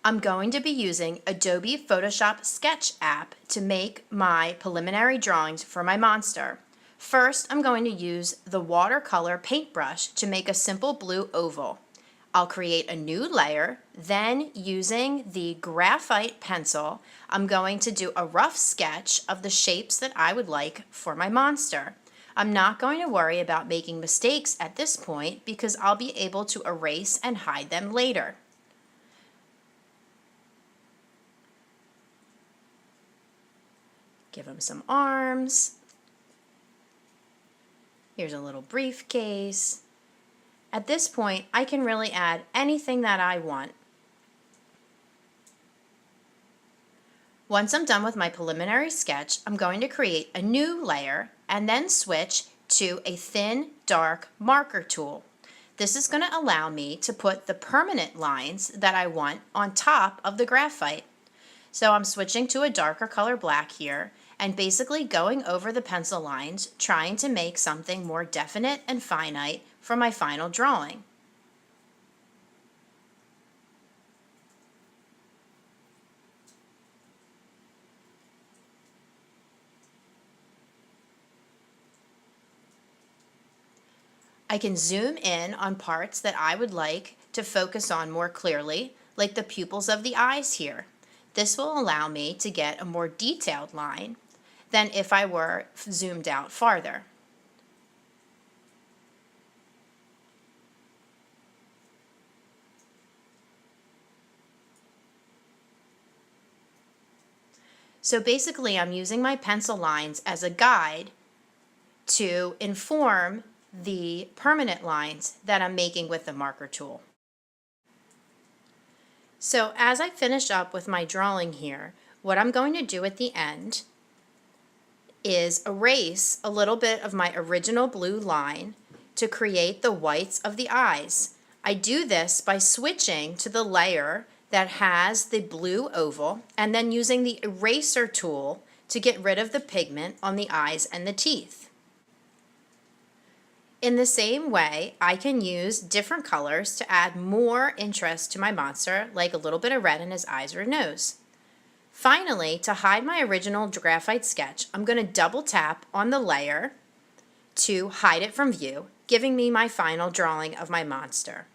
I'm going to be using Adobe Photoshop Sketch app to make my preliminary drawings for my monster. First, I'm going to use the watercolor paintbrush to make a simple blue oval. I'll create a new layer, then using the graphite pencil, I'm going to do a rough sketch of the shapes that I would like for my monster. I'm not going to worry about making mistakes at this point because I'll be able to erase and hide them later. Give him some arms. Here's a little briefcase. At this point, I can really add anything that I want. Once I'm done with my preliminary sketch, I'm going to create a new layer and then switch to a thin, dark marker tool. This is going to allow me to put the permanent lines that I want on top of the graphite. So I'm switching to a darker color black here and basically going over the pencil lines, trying to make something more definite and finite for my final drawing. I can zoom in on parts that I would like to focus on more clearly, like the pupils of the eyes here. This will allow me to get a more detailed line than if I were zoomed out farther. So basically, I'm using my pencil lines as a guide to inform the permanent lines that I'm making with the marker tool. So as I finish up with my drawing here, what I'm going to do at the end is erase a little bit of my original blue line to create the whites of the eyes. I do this by switching to the layer that has the blue oval and then using the eraser tool to get rid of the pigment on the eyes and the teeth. In the same way, I can use different colors to add more interest to my monster, like a little bit of red in his eyes or nose. Finally, to hide my original graphite sketch, I'm going to double tap on the layer to hide it from view, giving me my final drawing of my monster.